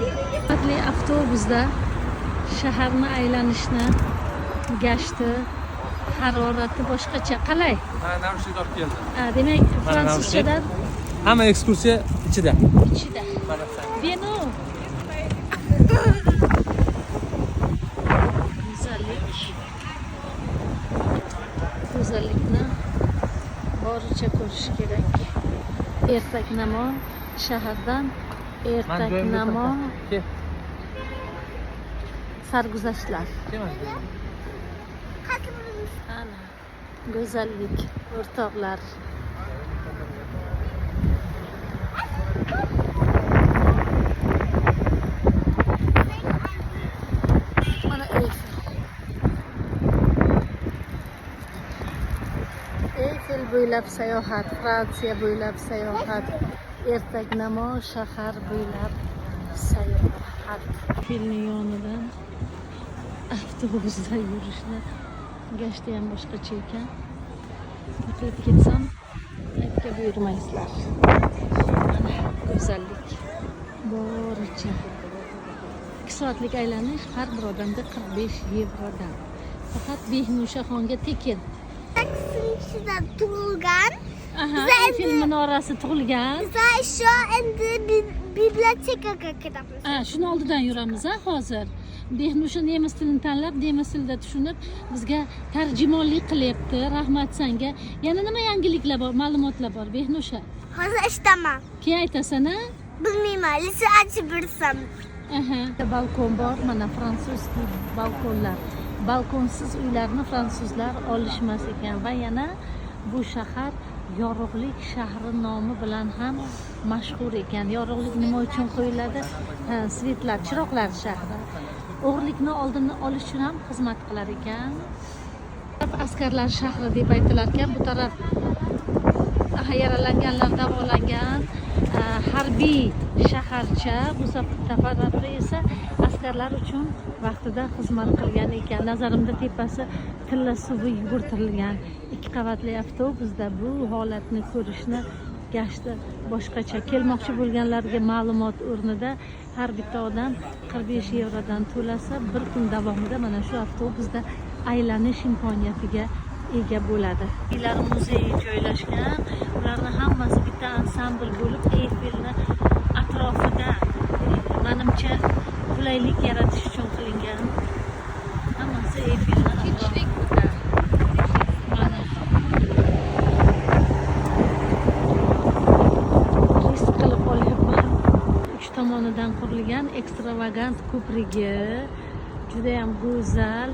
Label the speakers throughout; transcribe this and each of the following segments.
Speaker 1: Hurmatli avtobusda shaharni aylanishni, gashti, harorati boshqacha. Qalay?
Speaker 2: Ha, narushnik olib keldi.
Speaker 1: Demak, fransuzchadan
Speaker 2: Hamma ekskursiya ichida.
Speaker 1: ichida. Beno. Go'zallikni boricha ko'rish kerak. Ertaknamo shahardan ertaknamo sarguzashtlar. Ana, go'zallik o'rtoqlar. Mana Eyfel bo'ylab sayohat, Fransiya bo'ylab sayohat, ertaknamo shahar bo'ylab sayohat. Filning yonidan avtobusda yurishni gashti ham boshqacha ekan. Qilib ketsam, aytga buyurmaysizlar. Mana go'zallik boricha. 2 soatlik aylanish har bir odamga 45 yevrodan. Faqat Behnushaxonga tekin.
Speaker 3: Taksida tug'ilgan.
Speaker 1: Eyfel minorasi tug'ilgan.
Speaker 3: Biz shu endi bibliotekaga ketamiz.
Speaker 1: Shuni oldidan yuramiz hozir. Behnusha nemis tilini tanlab, nemis tilida tushunib, bizga tarjimonlik qilyapti. Rahmat senga. Yana nima yangiliklar bor, ma'lumotlar bor Behnusha?
Speaker 3: Hozir ishdaman.
Speaker 1: Keyin aytasan,
Speaker 3: Bilmayman, lisa ochib bersam.
Speaker 1: Balkon bor, mana fransuz balkonlar. Balkonsiz uylarni fransuzlar olishmas ekan va yana bu shahar yorug'lik shahri nomi bilan ham mashhur ekan. Yorug'lik nima uchun qo'yiladi? Svetlar, chiroqlar shahri. O'g'irlikni oldini olish uchun ham xizmat qilar ekan. Askarlar shahri deb aytilar ekan. Bu taraf yaralanganlar davolangan harbiy shaharcha, bu tarafda esa askarlar uchun vaqtida xizmat qilgan ekan. Nazarimda tepasi tilla suvi yugurtirilgan. 2 qavatli avtobusda bu holatni ko'rishni gashti boshqacha. Kelmoqchi bo'lganlarga ma'lumot o'rnida har bitta odam 45 yevrodan to'lasa, bir kun davomida mana shu avtobusda aylanish imkoniyatiga ega bo'ladi. Uylar muzeyi joylashgan. Ularning hammasi bitta ansambl bo'lib Eyfelni atrofida menimcha qulaylik yaratish uchun qilingan. Hammasi Eyfelni atrofida. Mana risk qilib olyapman. 3 tomonidan qurilgan ekstravagant ko'prigi juda ham go'zal.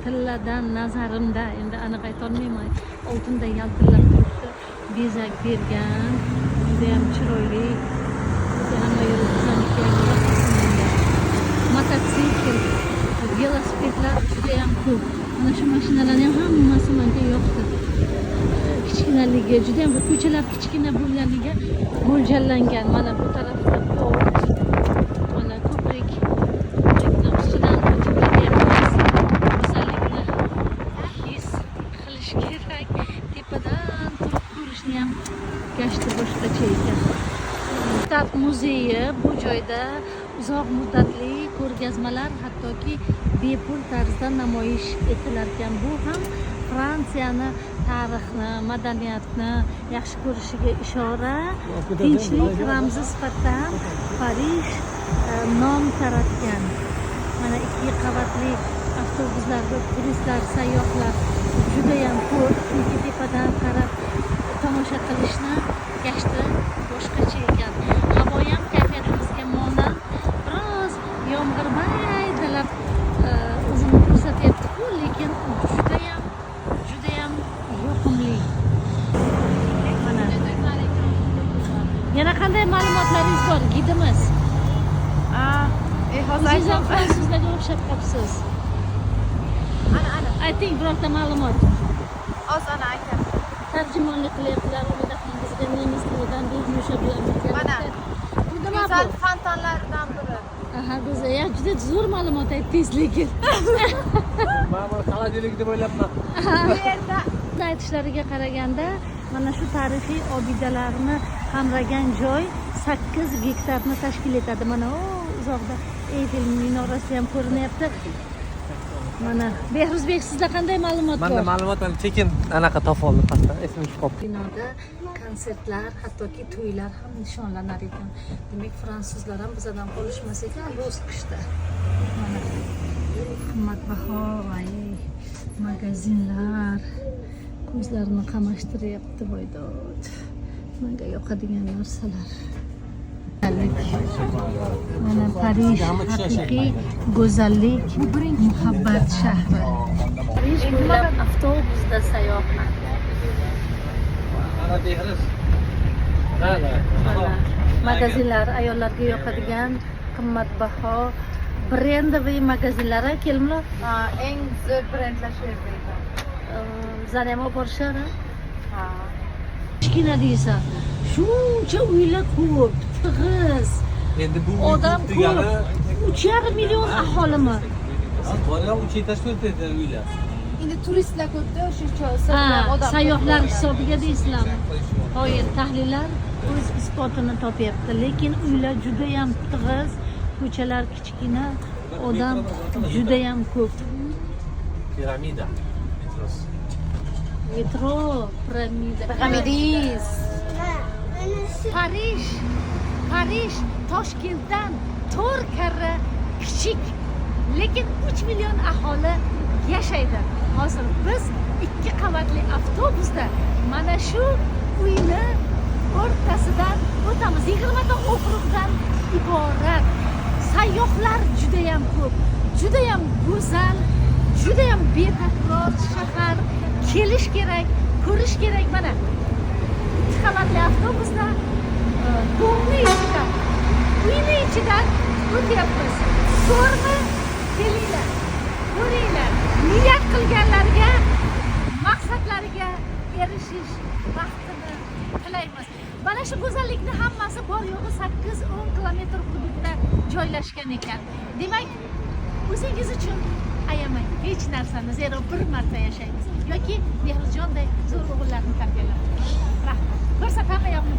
Speaker 1: Tilladan nazarimda, endi aniq aytolmayman, oltinda yaltillab turibdi, bezak bergan, juda ham chiroyli. Hamma yo'llarga mototsikl, velosipedlar juda ham ko'p. Mana shu mashinalarning hammasi menga yoqdi. Kichkinaligi, juda ham ko'chalar kichkina bo'lganligi mo'ljallangan. Mana bu tarafda port, mana ko'prik. Gashti boshqacha ekan. Stat muzeyi bu joyda uzoq muddatli ko'rgazmalar hattoki bepul tarzda namoyish etilar ekan. Bu ham Fransiyani tarixni, madaniyatni yaxshi ko'rishiga ishora. Tinchlik ramzi sifatida ham Parij nom taratgan. Mana 2 qavatli avtobuslarda turistlar, sayyohlar juda ham ko'p. Chunki tepadan qarab tomosha qilishni gashti boshqacha ekan. Havo ham kayfiyatimizga monand, biroz yomg'irmay dalab o'zini ko'rsatyapti-ku, lekin juda ham yoqimli. Mana yana qanday ma'lumotlaringiz bor? Gidimiz. Siz ham fransuzlarga o'xshab qolibsiz. Ana. Ayting birorta ma'lumot.
Speaker 4: Ana aytamiz.
Speaker 1: Tarjimonlik qilyaptilar, unda bizga nemis tilidan Behnusha bilan birga.
Speaker 4: Mana go'zal fontanlardan biri.
Speaker 1: Go'zal. Juda zo'r ma'lumot aytdingiz lekin.
Speaker 2: Men buni xaladelik deb o'ylabman.
Speaker 4: Bu yerda
Speaker 1: aytishlariga qaraganda, mana shu tarixiy obidalarni qamragan joy 8 gektarni tashkil etadi. Mana uzoqda Eyfel minorasi ham ko'rinyapti. Mana Behruzbek, sizda qanday ma'lumot bor?
Speaker 2: Menda ma'lumot mana tekin anaqa topib oldim pastdan, esim tushib qoldi.
Speaker 1: Binoda konsertlar, hattoki to'ylar ham nishonlanar ekan. Demak, fransuzlar ham bizdan qolishmas ekan bu qishda. Mana qimmatbaho magazinlar ko'zlarni qamashtiryapti voydod. Menga yoqadigan narsalar. Mana Parij haqiqiy go'zallik, muhabbat shahri. Parij bo'ylab avtobusda sayohat.
Speaker 2: Ana Behruz.
Speaker 1: Mana magazinlar, ayollarga yoqadigan qimmatbaho brendoviy magazinlar kelmlar.
Speaker 4: Eng zo'r brendlar shu yerda ekan.
Speaker 1: Bizlar ham olib borishadi.
Speaker 4: Ha.
Speaker 1: Kichkina deysan. Shuncha uylar ko'p, tig'iz.
Speaker 2: Endi bu
Speaker 1: Odam
Speaker 2: degani
Speaker 1: 3,5 million aholimi.
Speaker 2: Bora 3 etaj ko'rdi uylar.
Speaker 4: Endi turistlar ko'pda, o'sha uchun
Speaker 1: Sayyohlar hisobiga deysizlarmi? Qoyil tahlillar o'z isbotini topyapti, lekin uylar juda ham tig'iz, ko'chalar kichkina, odam juda ham ko'p.
Speaker 2: Piramida.
Speaker 1: Metro, piramida.
Speaker 4: Piramidis.
Speaker 1: Parij Toshkentdan 4 karra kichik, lekin 3 million aholi yashaydi. Hozir biz 2 qavatli avtobusda mana shu uyni o'rtasidan o'tamiz. 20 ta okrugdan iborat. Sayyohlar juda ham ko'p, juda ham go'zal, juda ham betakror shahar. Kelish kerak, ko'rish kerak. Mana 2 qavatli avtobusda do'mni ichidan, uyni ichidan o'tyapmiz. Ko'rmi? Kelinglar, ko'ringlar. Niyat qilganlarga maqsadlariga erishish vaqtini tilaymiz. Mana shu go'zallikni hammasi bor yo'g'i 8-10 kilometr hududda joylashgan ekan. Demak, o'zingiz uchun ayamang hech narsani, zero bir marta yashaymiz. Yoki Behruzjonday zo'r o'g'illarni tarbiyalab. Rahmat. Ko'rsataman yo'qmi?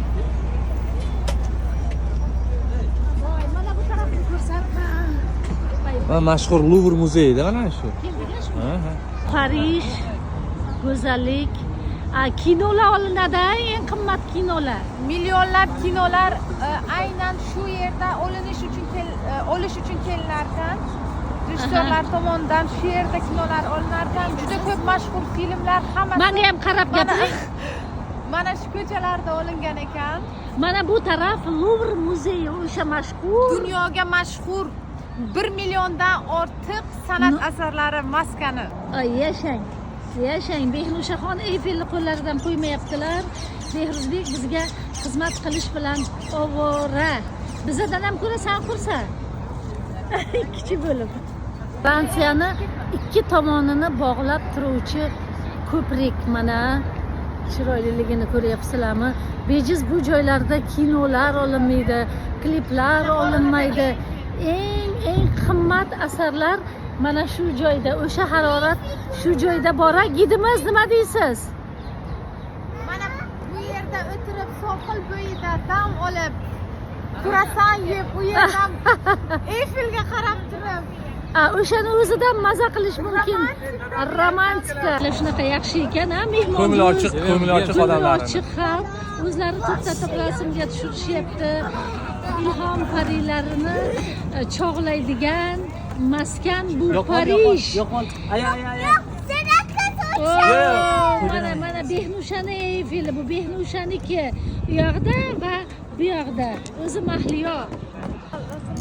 Speaker 1: Voy, mana bu tarafni ko'rsatma.
Speaker 2: Va mashhur Luvr muzeyida mana shu. Parij
Speaker 1: Go'zallik, kinolar olinadi, eng qimmat kinolar.
Speaker 4: Millionlab kinolar aynan shu yerda olish uchun kelinarkan. Rejissyorlar tomonidan shu yerda kinolar olinarkan. Juda ko'p mashhur filmlar hammasi.
Speaker 1: Manga ham qarab gapiring.
Speaker 4: Mana shu ko'chalarda olingan ekan.
Speaker 1: Mana bu taraf Luvr muzeyi, o'sha mashhur.
Speaker 4: Dunyoga mashhur 1 milliondan ortiq san'at asarlari maskani.
Speaker 1: Yashang. Yashang. Behrushaxon Eyfelni qo'llaridan qo'ymayaptilar. Behruzbek bizga xizmat qilish bilan ovora. Bizdan ham ko'rasan qursa. Ikkinchi bo'lib. Fransiyani ikki tomonini bog'lab turuvchi ko'prik, mana chiroyliligini ko'ryapsizlarmi? Bejiz bu joylarda kinolar olinmaydi, kliplar olinmaydi. Eng qimmat asarlar mana shu joyda, o'sha harorat shu joyda bor. Gidimiz nima deysiz?
Speaker 4: Mana bu yerda o'tirib sohil bo'yida dam olib, kurasan yeb, u yerdan Eyfelga qarab turib,
Speaker 1: o'shani o'zidan maza qilish mumkin. Romantika. Shunaqa yaxshi ekan, mehmon.
Speaker 2: Ko'ngli ochiq odamlar.
Speaker 1: Ochiq ham o'zlari to'xtatib rasmga tushirishyapti. Ilhom parilarini chog'laydigan maskan bu Parij. Mana Behnushaning Eyfeli, bu Behnushaniki. U yoqda va bu yoqda o'zi mahliyo.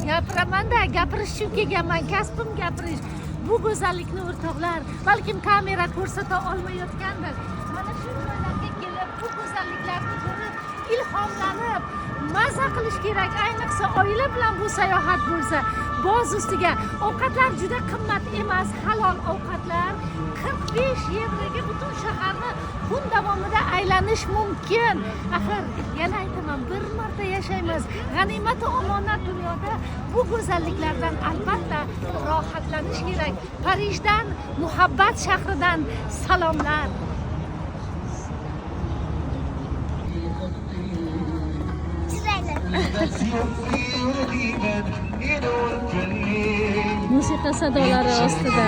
Speaker 1: Gapiramanda, gapirish uchun kelganman, kasbim gapirish. Bu go'zallikni o'rtoqlar, balkim kamera ko'rsata olmayotgandir. Mana shu joylarga kelib, bu go'zalliklarni ko'rib, ilhomlanib, maza qilish kerak. Ayniqsa oila bilan bu sayohat bo'lsa, boz ustiga ovqatlar juda qimmat emas, halol ovqatlar. 45 yevroga butun shaharni kun davomida aylanish mumkin. Axir, yana aytaman, bir marta yashaymiz. G'animat va omonat dunyoda bu go'zalliklardan albatta rohatlanish kerak. Parijdan, muhabbat shahridan salomlar.
Speaker 3: Güzel.
Speaker 1: musiqa sadolari ostida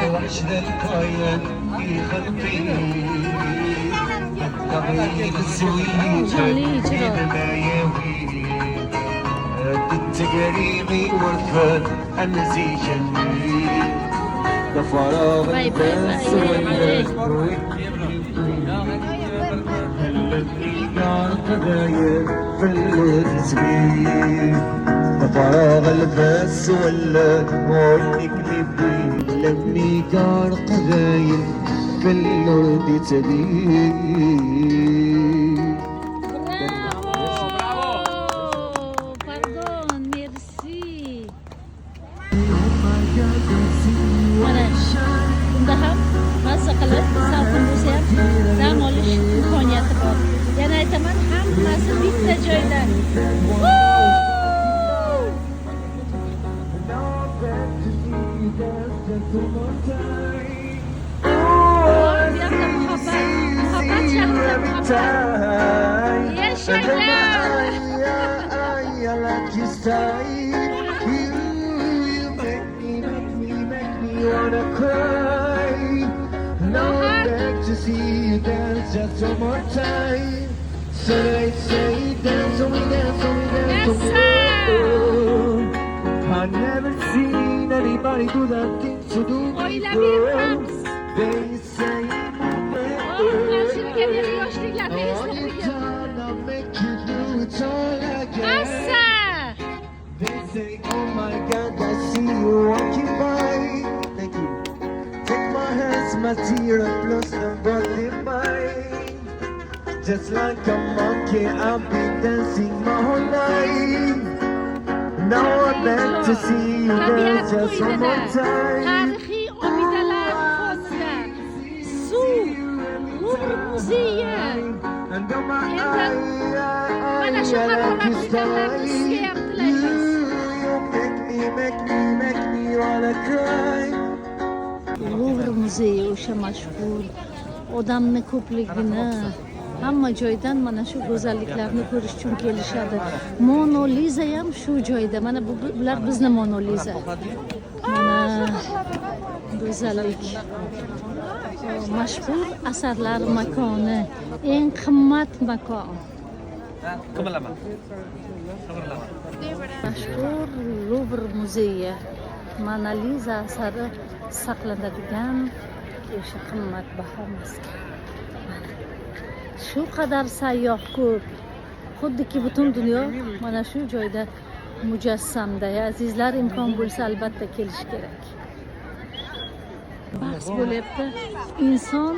Speaker 1: jonli ijro.
Speaker 5: تجريبي ورثة النسيج فراغ
Speaker 1: باي باي
Speaker 5: البس
Speaker 1: باي
Speaker 5: قضايا في التسبيح فراغ البس ولا وينك لبي لمي كان قضايا في الأرض تبيه
Speaker 1: Pardon, merci. Mana bunda ham mazza qilib salqin bo'lsa ham dam olish imkoniyati bor. Yana aytaman, hammasi bitta joyda. Bu yoqda muhabbat shahrida muhabbat. Yashanglar.
Speaker 5: I like your style. You make me wanna cry. Now I'm back to see you dance just one more time. So they say dance on me, dance on me, dance on me. Oh, I've never seen anybody do the things you do. Before. They say
Speaker 1: Karşılık ederi yoshliklar tegishli qo'ygan.
Speaker 5: I'll make you do it all again.
Speaker 1: Assa!
Speaker 5: They say, oh my God, I see you walking by. Thank you. Take my hands, my tear, and plus them brought in mine. Just like a monkey, I've been dancing my whole life. Now I'm back to see you dance just one more time.
Speaker 1: Tarixiy obidalar, fondlar, suv, Luvr muzeyi.
Speaker 5: And on my
Speaker 1: Mana shu haroratli damlarni sizga ham tilaymiz.
Speaker 5: You make me wanna cry.
Speaker 1: Luvr muzeyi o'sha mashhur odamni ko'pligini hamma joydan mana shu go'zalliklarni ko'rish uchun kelishadi. Mona Lisa ham shu joyda. Mana bular bizni Mona Lisa. Mana go'zallik. Mashhur asarlar makoni, eng qimmat makon.
Speaker 2: Qimirlama.
Speaker 1: Mashhur Luvr muzeyi. Mona Lisa asari saqlanadigan o'sha qimmatbaho maskan. Shu qadar sayyoh ko'p. Xuddiki butun dunyo mana shu joyda mujassamda. Azizlar, imkon bo'lsa albatta kelish kerak. Bahs bo'lyapti. Inson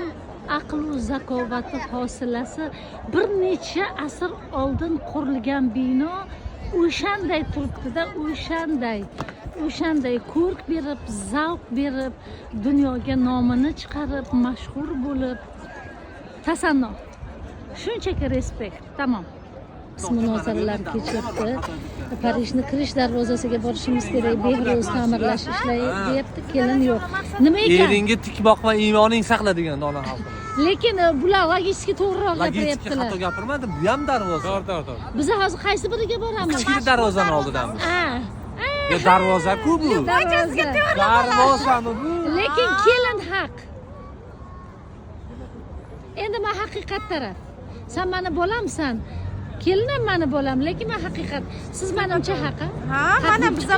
Speaker 1: aql va zakovati hosilasi bir necha asr oldin qurilgan bino o'shanday turibdi-da, o'shanday ko'rk berib, zavq berib, dunyoga nomini chiqarib, mashhur bo'lib, tasanno. Shunchaki respekt, tamom. Munozaralar kechyapti. Parijni kirish darvozasiga borishimiz kerak. Behro'z ta'mirlash ishlayapti, kelin yo'q. Nima ekan?
Speaker 2: Eringga tik boqma, iymoning saqla degan dona xalqimiz.
Speaker 1: Lekin bular logistika to'g'riroq
Speaker 2: Logistika
Speaker 1: gapiryaptilar.
Speaker 2: xato gapirmadi, bu ham darvoza. To'g'ri.
Speaker 1: Biz hozir qaysi biriga boramiz?
Speaker 2: Kichkina darvozani oldidamiz.
Speaker 1: Ha.
Speaker 2: Yo, darvoza-ku bu. Darvozami bu?
Speaker 1: Lekin kelin haq. Endi men haqiqat taraf. Sen meni bolamsan. Kelinim meni bolam, lekin men haqiqat. Siz menimcha haqa?
Speaker 4: Ha,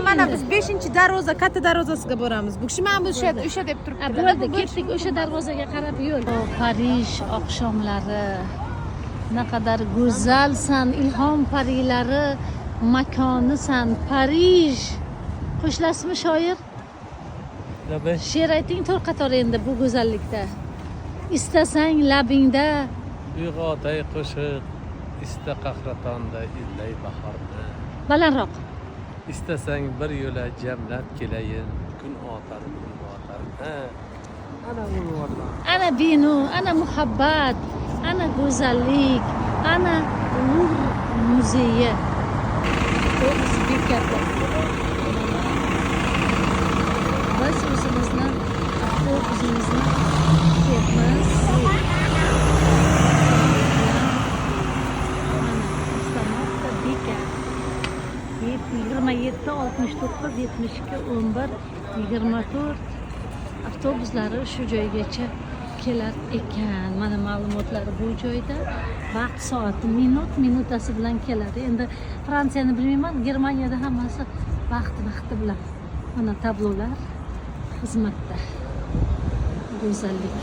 Speaker 4: mana biz 5-darvoza, katta darvozasiga boramiz. Bu kishi mana bu o'sha deb turibdi.
Speaker 1: Bo'ldi, ketdik o'sha darvozaga qarab yo'l. Parij oqshomlari. Naqadar go'zalsan, ilhom parilari makonisan. Parij. Qo'shlasizmi shoir? She'r ayting to'rt qator endi bu go'zallikda. Istasang labingda,
Speaker 2: Uyg'otay qo'shiq, ista qahratonda illay bahorda.
Speaker 1: balandroq.
Speaker 2: Istasang bir yo'la jamlab kelayin, kun otar, kun botar. Ana bu
Speaker 1: Ana bino, ana muhabbat, ana go'zallik, ana Luvr muzeyi. To'g'risi bekatda. Biz o'zimizni sevamiz. Istamoqda bekat. 27-6 79, 72, 11, 24 avtobuslari shu joygacha kelar ekan. Mana ma'lumotlari bu joyda. Vaqt soati minutasi bilan keladi. Endi Fransiyani bilmayman, Germaniyada hammasi vaqti bilan. Mana tablolar xizmatda. Go'zallik.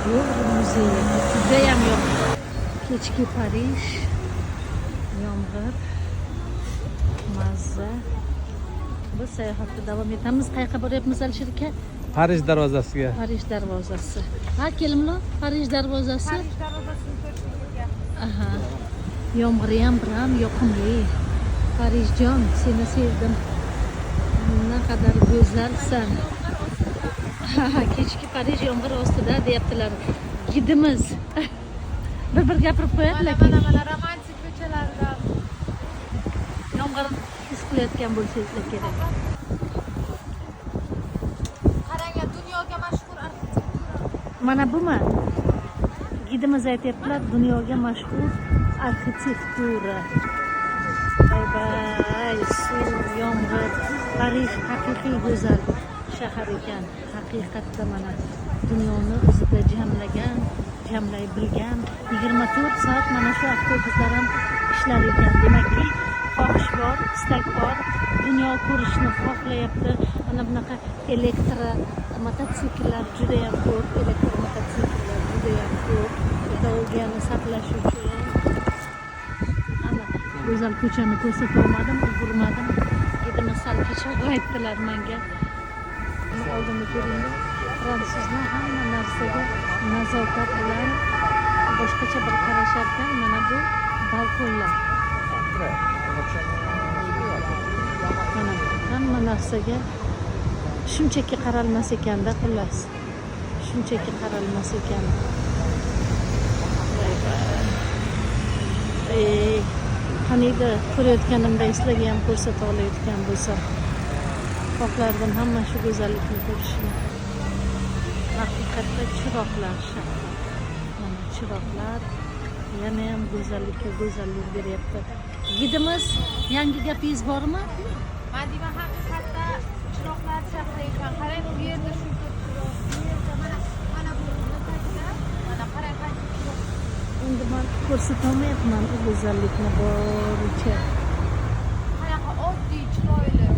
Speaker 1: Luvr muzeyi judayam yoqdi. Kechki Parij, yomg'ir, mazza. Biz sayohatda davom etamiz. Qayerga boryapmiz Alisher aka?
Speaker 2: Parij darvozasiga.
Speaker 1: Parij darvozasi. Ha, kelimlar Parij darvozasi.
Speaker 4: Parij darvozasini ko'rishga.
Speaker 1: Aha. Yomg'iri ham biram yoqimli. Parijjon, seni sevdim. Naqadar go'zalsan. Kechki Parij yomg'ir ostida deyaptilar. Gidimiz. Bir gapirib qo'yadilar.
Speaker 4: Mana romantik ko'chalardan.
Speaker 1: Yomg'ir his qilayotgan bo'lsangiz kerak.
Speaker 4: Qarang, dunyoga mashhur arxitektura.
Speaker 1: Mana bumi? Gidimiz aytyaptilar, dunyoga mashhur arxitektura. Bay, suv, yomg'ir, Parij haqiqiy go'zal shahar ekan. Haqiqatda mana dunyoni o'zida jamlay bilgan 24 soat mana shu avtobuslar ham ishlar ekan. Demakki, xohish bor, istak bor, dunyo ko'rishni xohlayapti. Mana bunaqa mototsikllar juda ham ko'p, mototsikllar juda ham ko'p. Ekologiyani saqlash uchun. Ana go'zal ko'chani ko'rsata olmadim, ulgurmadim. Gidimiz sal kechroq aytdilar menga. Buni oldimda ko'ring. Fransuzlar hamma narsaga nazokat bilan boshqacha bir qarashar ekan. Mana bu balkonlar. Mana hamma narsaga shunchaki qaralmas ekanda, xullas. Shunchaki qaralmas ekan. Qaniydi ko'rayotganimda sizlarga ham ko'rsata olayotgan bo'lsam, xohlardim hamma shu go'zallikni ko'rishni. Haqiqatda chiroqlar shahar. Mana chiroqlar yana ham go'zallikka go'zallik beryapti. Gidimiz, yangi gapingiz bormi?
Speaker 4: Madina haqiqatda chiroqlar shahri ekan. Qarang, bu yerda shu chiroq. Bu yerda mana bu tagida, mana qarang qancha chiroq.
Speaker 1: Endi men ko'rsatolmayapman bu go'zallikni boricha.
Speaker 4: Qanaqa oddiy, chiroyli.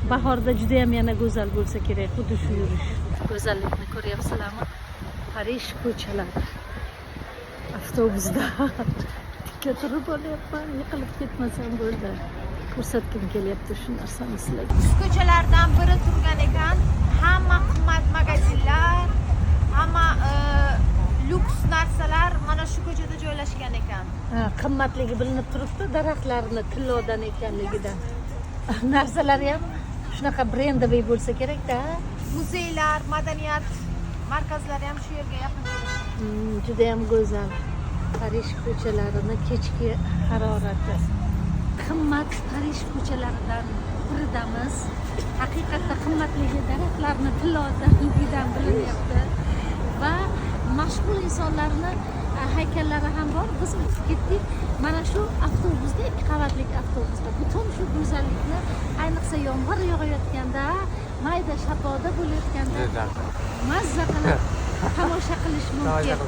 Speaker 1: Bahorda juda ham yana go'zal bo'lsa kerak, xuddi shu yurish. Go'zallikni ko'ryapsizlarmi? Parij ko'chalari. Avtobusda tikka turib olyapman, yiqilib ketmasam bo'ldi. Ko'rsatgim kelyapti shu narsani sizlarga.
Speaker 4: Shu ko'chalardan biri turgan ekan. Hamma qimmat magazinlar, hamma lyuks narsalar mana shu ko'chada joylashgan ekan.
Speaker 1: Qimmatligi bilinib turibdi, daraxtlarni tillodan ekanligidan. Narsalari ham shunaqa brendoviy bo'lsa kerak-da.
Speaker 4: Muzeylar, madaniyat markazlari ham shu yerga yaqin.
Speaker 1: Juda ham go'zal. Parij ko'chalarini kechki harorati. Qimmat Parij ko'chalaridan biridamiz. Haqiqatda qimmatligi daraxtlarni tillodan bilinyapti. Va mashhur insonlarni haykallari ham bor. Biz o'tib ketdik. Mana shu avtobusda, 2 qavatlik avtobusda butun shu go'zallikni, ayniqsa yomg'ir yog'ayotganda, mayda shapoda bo'layotganda mazza qilib tomosha qilish mumkin.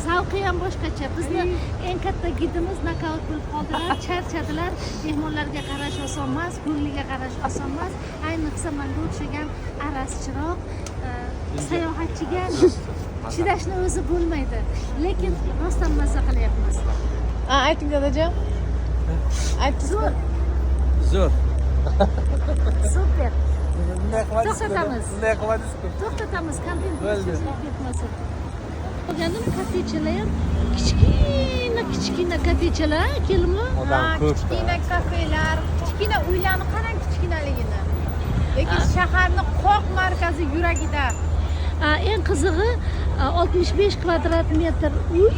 Speaker 1: Zavqi ham boshqacha. Bizni eng katta gidimiz nokaut bo'lib qoldilar, charchadilar. Mehmonlarga qarash oson emas, ko'ngliga qarash oson emas. Ayniqsa menga o'xshagan aras chiroq sayohatchiga chidashni o'zi bo'lmaydi. Lekin rostdan mazza qilyapmiz.
Speaker 4: Ayting dadajon.
Speaker 1: Zo'r.
Speaker 2: Zo'r.
Speaker 1: Super.
Speaker 2: To'xtatamiz.
Speaker 1: To'xtatamiz, kompyuter ketmasin. O'rganim kafechalar ham kichkina kafechalar, kelimlar.
Speaker 4: Kichkina kafelar, kichkina uylarni qarang kichkinaligini. Lekin shaharning qoq markazi yuragida.
Speaker 1: Eng qizig'i 65 kvadrat metr uy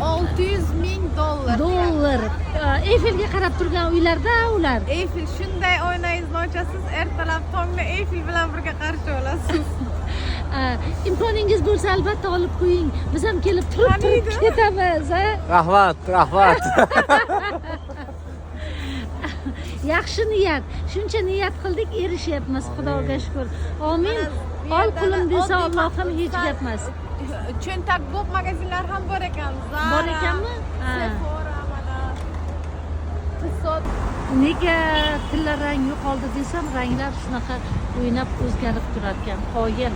Speaker 4: $600,000.
Speaker 1: Eyfelga qarab turgan uylarda ular.
Speaker 4: Eyfel shunday oynangizni ochasiz, ertalab tongda Eyfel bilan birga qarshi olasiz.
Speaker 1: Imkoningiz bo'lsa albatta olib qo'ying. Biz ham kelib turib ketamiz,
Speaker 2: Rahmat.
Speaker 1: yaxshi niyat. Shuncha niyat qildik, erishyapmiz. Xudoga shukr. Amin. Ol pulim desa Allohim hech gap emas.
Speaker 4: Cho'ntak bo'p magazinlar ham bor ekan. Zara,
Speaker 1: Bor ekanmi? Ha.
Speaker 4: Sephora mana. Tisot.
Speaker 1: Nega tillarang yo'qoldi desam, ranglar shunaqa o'ynab o'zgarib turar ekan. Qoyil.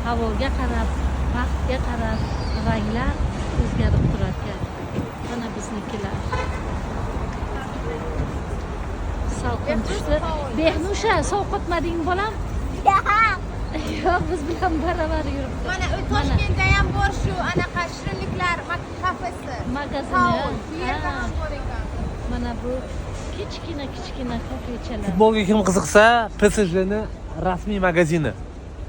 Speaker 1: Havoga qarab, vaqtga qarab ranglar o'zgarib turar ekan. Mana biznikilar. Salqin tushdi. Behnusha, sovqotmading bolam? Yo'q, biz bilan baravar yuribdi.
Speaker 4: Mana Toshkentda ham bor shu anaqa shirinliklar kafesi.
Speaker 1: Magazini.
Speaker 4: Bu yerda ham bor ekan.
Speaker 1: Mana bu kichkina kafechalar.
Speaker 2: Futbolga kim qiziqsa, PSJni rasmiy magazini.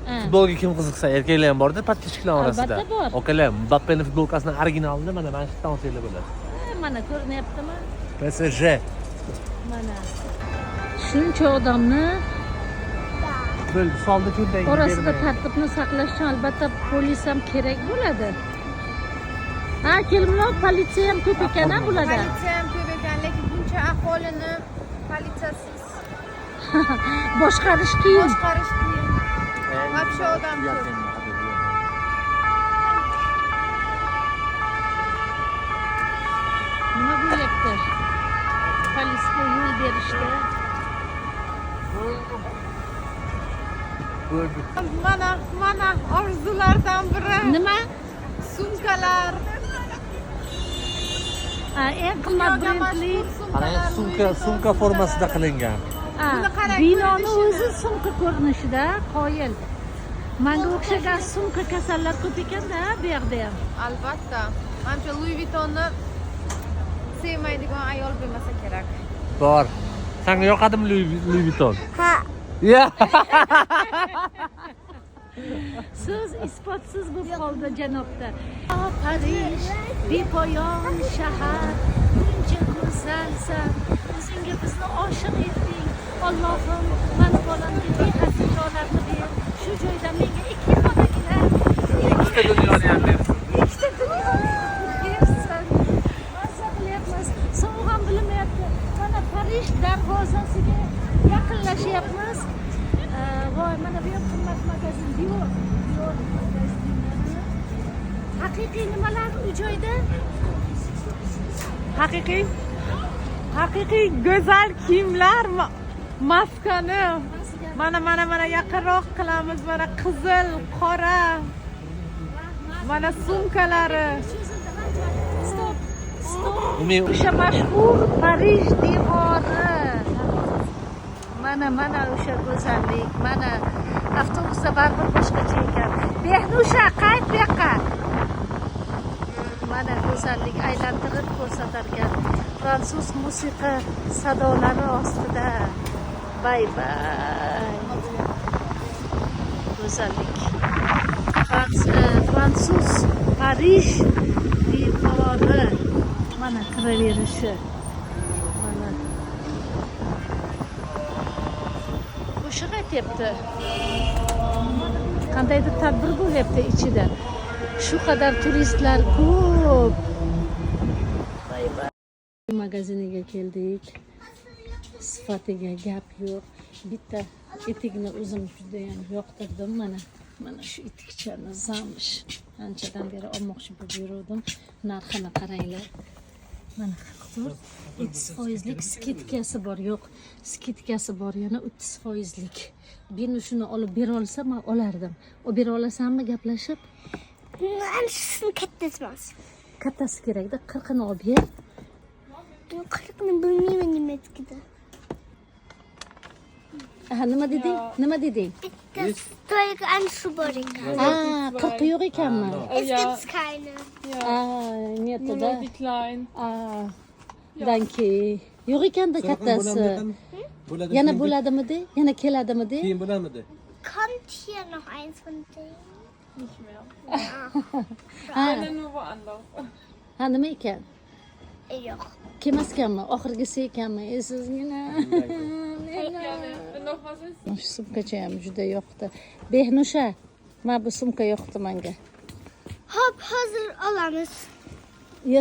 Speaker 1: Ha.
Speaker 2: Futbolga kim qiziqsa, erkaklar ham borda, podpисчиклар orasida.
Speaker 1: Albatta bor.
Speaker 2: Okalar, Mbappeni futbolkasini originalini mana shu tansiylar bo'ladi.
Speaker 1: Mana ko'rinyaptimi?
Speaker 2: PSG.
Speaker 1: Mana shuncha odamni
Speaker 2: Böyle solda cho'ntagingizni
Speaker 1: orasida
Speaker 2: bermang.
Speaker 1: tartibni saqlash uchun albatta polis ham kerak bo'ladi. Ha, kelinlar, politsiya ham ko'p ekan ha bularda.
Speaker 4: Politsiya ham ko'p ekan, lekin buncha aholini politsiyasiz
Speaker 1: Boshqarish qiyin.
Speaker 4: boshqarish qiyin. Вообще odam ko'p.
Speaker 1: Nima bo'lyapti? Polisga yo'l berishdi.
Speaker 4: Mana orzulardan biri.
Speaker 1: Nima?
Speaker 4: Sumkalar.
Speaker 1: Ha, eng qimmat
Speaker 4: Dunyoga
Speaker 1: brendli.
Speaker 4: mashhur
Speaker 2: Qarang,
Speaker 4: sumkalar.
Speaker 2: sumka formasida qilingan.
Speaker 1: Ha,
Speaker 4: Buni qarang,
Speaker 1: binoni
Speaker 4: ko'rinishini.
Speaker 1: o'zi sumka ko'rinishida, qoyil. Menga o'xshagan sumka kasallar ko'p ekanda, bu yerda ham.
Speaker 4: Albatta. Manimcha Louis Vuittonni sevmaydigan ayol bo'lmasa kerak.
Speaker 2: Bor. Senga yoqadimi Louis Vuitton?
Speaker 3: Ha.
Speaker 2: Ya.
Speaker 1: Siz isbotsiz bo'lib qoldi janobda. Parij, bepoyon shahar, buncha go'zalsan. O'zingga bizni oshiq etding. Allohim, mana bolamga behaddilarni ber. Shu joyda menga ikki bolagina,
Speaker 2: Ikkita dunyoni ham bersin.
Speaker 1: ikkita dunyoni bersin. Maza qilyapmiz. Sovuq ham bilmayapti. Mana Parij darvozasiga yaqinlashyapmiz. Voy, mana bu ham qimmat magazin. Dior magazini. Haqiqiy nimalar u joyda?
Speaker 4: Haqiqiy go'zal kiyimlar maskani. Mana yaqinroq qilamiz. Mana qizil, qora. Mana sumkalari.
Speaker 1: Stop.
Speaker 2: Umi
Speaker 1: O'sha mashhur Parij devori. Mana o'sha go'zallik. Mana avtobusda baribir boshqacha ekan. Behnusha, qayt bu yoqqa. Mana go'zallik aylantirib ko'rsatar ekan. Fransuz musiqa sadolari ostida. Bay. Go'zallik. Fransuz Parij devori. Mana kiraverishi. Mana. Qo'shiq aytyapti. Qandaydir tadbir bo'lyapti ichida. Shu qadar turistlar ko'p. Magaziniga keldik. Sifatiga gap yo'q. Bitta etikni o'zim juda ham yoqtirdim. Mana shu etikchani zamish. Anchadan beri olmoqchi bo'lib yuruvdim. Narxini qaranglar. Mana 30%lik skidkasi bor. Yo'q, skidkasi bor, yana 30%lik. Men shuni olib bera olsam, men olardim. Olib bera olasanmi gaplashib?
Speaker 3: Ana shuni kattasi emas.
Speaker 1: Kattasi kerakda, 40 ni olib ber.
Speaker 3: 40 ni bilmayman nima dedi.
Speaker 1: Nima deding? Nima deding?
Speaker 3: Bitta stolga ana shu bor ekan.
Speaker 1: 40 yo'q ekanmi?
Speaker 3: Es gibt keine.
Speaker 1: Netda. Danke. Yo'q ekanda kattasi. Yana bo'ladimi de? Yana keladimi de?
Speaker 2: keyin bo'ladimi?
Speaker 3: Kommt hier noch eins von denen?
Speaker 4: Nicht mehr.
Speaker 1: Ha,
Speaker 4: Nur woanders.
Speaker 1: nima ekan?
Speaker 3: Yo'q.
Speaker 1: Kelmas ekanmi? Oxirgisi ekanmi? Esizgina.
Speaker 4: Wenn noch was ist.
Speaker 1: Shu sumkacha ham juda yoqdi. Behnusha, mana bu sumka yoqdi menga.
Speaker 3: Hop, hozir olamiz.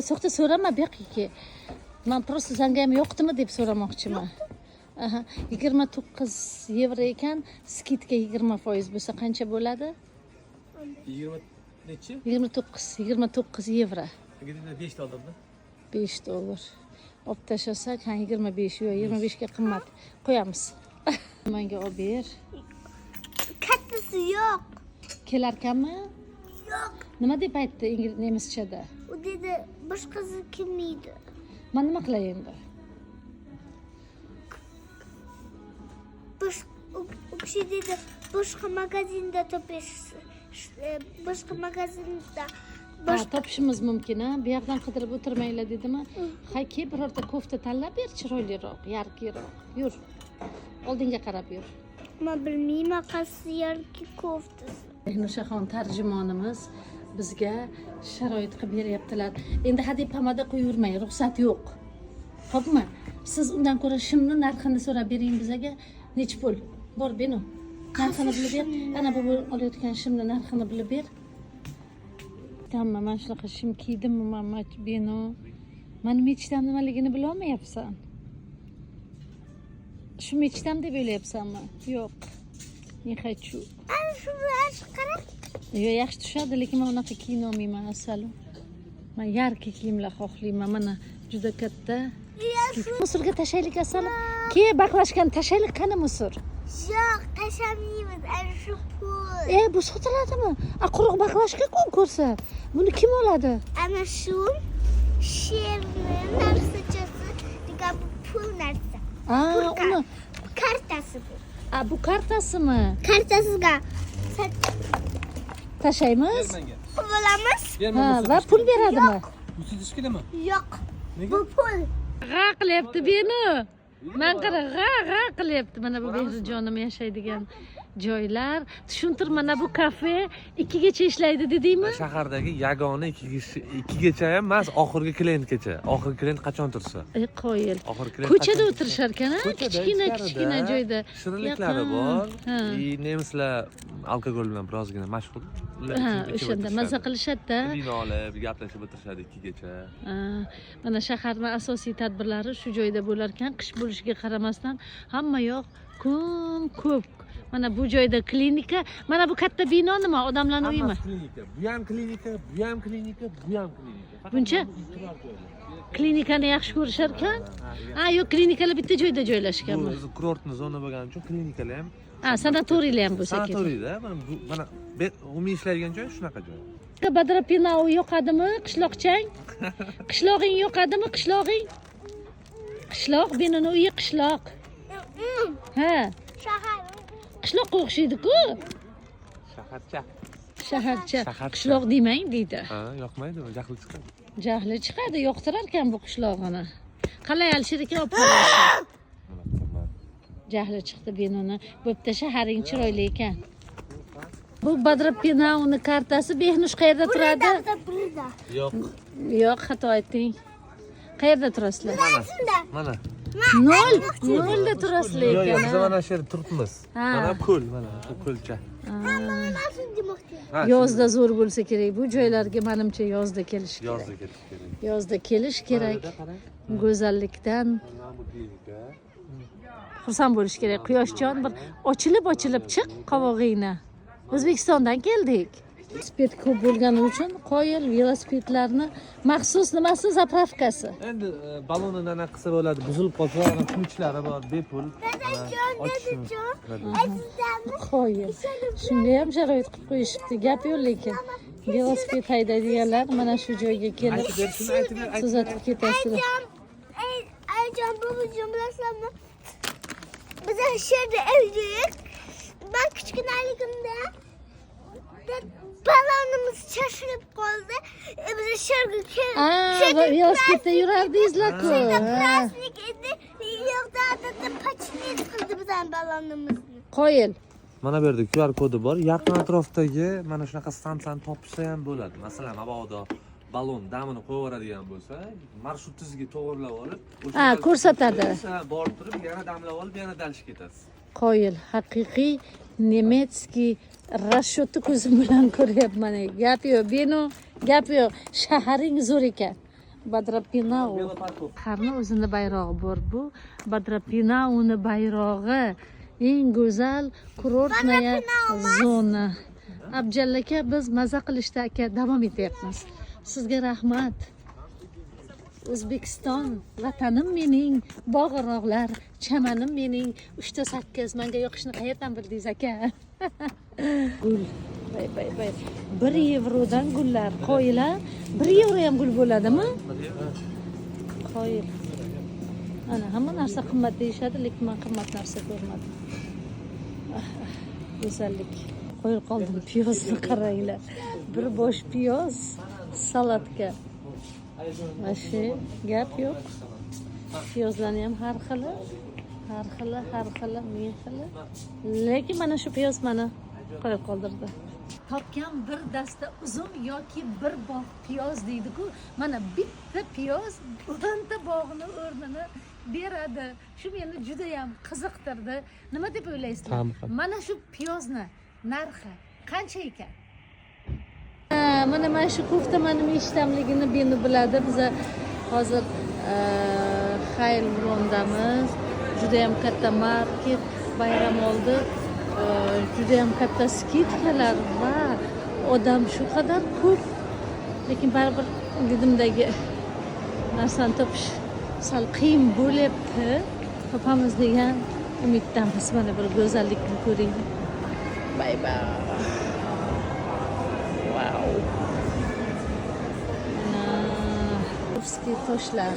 Speaker 1: So'xta so'rama bu yoqqa. Men prosta senga ham yoqdimi deb so'ramoqchiman. Aha, 29 yevro ekan, skidka 20% bo'lsa qancha bo'ladi?
Speaker 2: 20 nechi?
Speaker 1: 29 yevro.
Speaker 2: Agenda 5 dollarda.
Speaker 1: 5 dollar. Olib tashlasak, 25 yo'q, 25 ga qimmat. Qo'yamiz. Menga olib ber.
Speaker 3: Kattasi yo'q.
Speaker 1: Kelarkanmi?
Speaker 3: Yo'q.
Speaker 1: Nima deb aytdi nemischada?
Speaker 3: U dedi boshqasi kelmaydi.
Speaker 1: Men nima qilay endi?
Speaker 3: U kishi dedi boshqa magazinda topasiz. Boshqa magazinda
Speaker 1: Topishimiz mumkin, ha? Bu yoqdan qidirib o'tirmanglar dedimi? Hayki, birorta kofta tanlab ber, chiroyliroq, yarqiroq. Yur. Oldinga qarab yur.
Speaker 3: men bilmayman qaysi yarki koftasi.
Speaker 1: Nushaxon tarjimonimiz bizga sharoit qilib beryaptilar. Endi hadeb pomada qo'yavermang, ruxsat yo'q. Xo'pmi? Siz undan ko'ra shimni narxini so'rab bering bizga. Nech pul? Bor beno. Narxini bilib ber. Ana bu olayotgan shimni narxini bilib ber. Tamam, men shunaqa shim kiydimmi, mamach beno. Men mechtam nimaligini bilolmayapsan. Shu mechtam deb o'ylayapsanmi? Yo'q. Не хочу.
Speaker 3: Ana shu bilan qarab.
Speaker 1: Yo'q, yaxshi tushadi, lekin men unaqa kiyinolmayman asali. Men yarki kiyimlar xohlayman. Mana juda katta. Musurga tashaylik asali. Ke baqlashgan tashaylik qani musur?
Speaker 3: Yo'q, tashamaymiz. Ana shu pul.
Speaker 1: Bu sotiladimi? Quruq baqlashga ko'rsa. Buni kim oladi?
Speaker 3: Ana shu sherni narsachasi, degan pul narsa.
Speaker 1: Uni
Speaker 3: Kartasi bu.
Speaker 1: bu kartasimi?
Speaker 3: Kartasiga
Speaker 1: Tashaymiz?
Speaker 3: pul olamiz.
Speaker 1: Va pul beradimi?
Speaker 2: Bu siz keldimi?
Speaker 3: Yo'q. Bu pul.
Speaker 1: G'a qilyapti beni. Men qara g'a qilyapti. Mana bu Behrijonim yashaydigan joylar. Tushuntir, mana bu kafe 2 gacha ishlaydi dedingmi?
Speaker 2: Shahardagi yagona 2 gacha ham emas, oxirgi klientgacha. Oxirgi klient qachon tursa?
Speaker 1: Qoyil.
Speaker 2: Oxirgi klient
Speaker 1: Ko'chada o'tirishar ekan, kichkina joyda.
Speaker 2: Shirinliklari bor.
Speaker 1: Ha.
Speaker 2: Nemislar alkogol bilan birozgina mashg'ul.
Speaker 1: O'shanda mazza qilishadi-da.
Speaker 2: Vino olib, gaplashib o'tirishadi 2 gacha.
Speaker 1: Mana shaharning asosiy tadbirlari shu joyda bo'lar ekan. Qish bo'lishiga qaramasdan hamma yoq ko'p. Mana bu joyda klinika, mana bu katta bino nima? Odamlarning uyimi?
Speaker 2: Klinika. Bu ham klinika, bu ham klinika, bu ham klinika.
Speaker 1: Buncha klinikani yaxshi ko'rishar ekan. Yo'q, klinikalar bitta joyda joylashganmi?
Speaker 2: Bu kurortni zona bo'lgani uchun klinikalar ham
Speaker 1: sanatoriylar ham bo'lsa kerak.
Speaker 2: sanatoriyda, mana umumiy ishlaydigan joy shunaqa joy.
Speaker 1: Badra Pinau yoqadimi? Qishloqchang? Qishlog'ing yoqadimi? Qishlog'ing? Qishloq, Benoni uyi qishloq. Ha,
Speaker 3: Shahar.
Speaker 1: qishloqqa o'xshaydi-ku.
Speaker 2: Shaharcha.
Speaker 1: Shaharcha.
Speaker 2: Shaharcha.
Speaker 1: Qishloq demang deydi.
Speaker 2: Yoqmaydi, jahli chiqadi.
Speaker 1: Jahli chiqadi, yoqtirar ekan bu qishlog'ini. Qalay Alisher aka olib qo'yasiz? Jahli chiqdi Benoni. Bo'pti, shaharing chiroyli ekan. Bu Badra Pinauni kartasi Behnush qayerda turadi?
Speaker 3: Burada.
Speaker 2: Yo'q.
Speaker 1: Yo'q, xato aytding. Qayerda turasizlar?
Speaker 2: Mana.
Speaker 1: Nolda turasizlar
Speaker 2: Yo'q,
Speaker 1: ekan.
Speaker 2: biz mana shu yerda turibmiz.
Speaker 1: Ha.
Speaker 2: Mana ko'l, mana shu ko'lcha.
Speaker 3: Nasıl demoqchi?
Speaker 1: Yozda zo'r bo'lsa kerak. Bu joylarga menimcha yozda kelish kerak.
Speaker 2: Yozda ketish kerak.
Speaker 1: Yozda kelish kerak. Go'zallikdan xursand bo'lish kerak. Quyoshjon bir ochilib chiq qovog'ingni. O'zbekistondan keldik. Velosiped ko'p bo'lgani uchun qoyil velosipedlarni maxsus nimasi zapravkasi.
Speaker 2: Endi balonini anaqa qilsa bo'ladi, buzilib qolsa, ana kunchlari bor, bepul.
Speaker 1: Qoyil. Shunga ham sharoit qilib qo'yishibdi. Gap yo'q lekin. Velosiped haydaydiganlar mana shu joyga kelib tuzatib ketasizlar.
Speaker 3: Aycan babacığım bilasizmi? Biz şehirde evliyiz. Ben küçüklerimde balonimiz şaşırıp kaldı. Biz şehirde
Speaker 1: Velosipedda yurardingizlar-ku.
Speaker 3: plastik edi. Yoksa da paçinlik kıldı bizden balonimizni.
Speaker 1: Qoyil.
Speaker 2: Mana bu yerda QR kodi bor. Yaqin atrofdagi mana shunaqa stansiyani topsa ham bo'ladi. Masalan, mabodo balon damini qo'yaveradigan bo'lsa, marshrutizga to'g'rilab olib,
Speaker 1: ko'rsatadi.
Speaker 2: Borib turib, yana damlab olib, yana dalishga ketasiz.
Speaker 1: Qoyil, haqiqiy nemetskiy rashyotni ko'zim bilan ko'ryapman. Gap yo'q, Beno, gap yo'q. Shaharing zo'r ekan. Badrapinau. Shaharni o'zini bayrog'i bor. Bu Badrapinauni bayrog'i. Eng go'zal kurortnaya zona. Abjalla aka, biz maza qilishda aka davom etyapmiz. Sizga rahmat. O'zbekiston vatanim mening, bog'irog'lar, chamanim mening. 3.8 menga yoqishni qayerdan bildingiz aka? Gul. Bay. 1 yevrodan gullar, qo'ylar. 1 yevro ham gul bo'ladimi? Qo'yil. Ana hamma narsa qimmat deyishadi, lekin men qimmat narsa ko'rmadim. Go'zallik. Qo'yib qoldim, piyozni qaranglar. Bir bosh piyoz salatga. Vashi gap yo'q. Piyozlarni ham har xili, ming xili. Lekin mana shu piyoz meni qo'yib qoldirdi. Topgan bir dasta uzum yoki bir bog' piyoz deydi-ku, mana bitta piyoz o'nta bog'ni o'rnini beradi. Shu meni juda ham qiziqtirdi. Nima deb o'ylaysizlar? Mana shu piyozni narxi qancha ekan? Mana shu kofta mening ishtamligini beni biladi. Biz hozir Xayrondamiz. Juda ham katta market, bayram oldi. Juda ham katta skidkalar va odam shu qadar ko'p. Lekin baribir didimdagi narsani topish sal qiyin bo'lyapti. Topamiz degan umiddamiz. Mana bir go'zallikni ko'ring. Bay. Wow. Mana toshlar.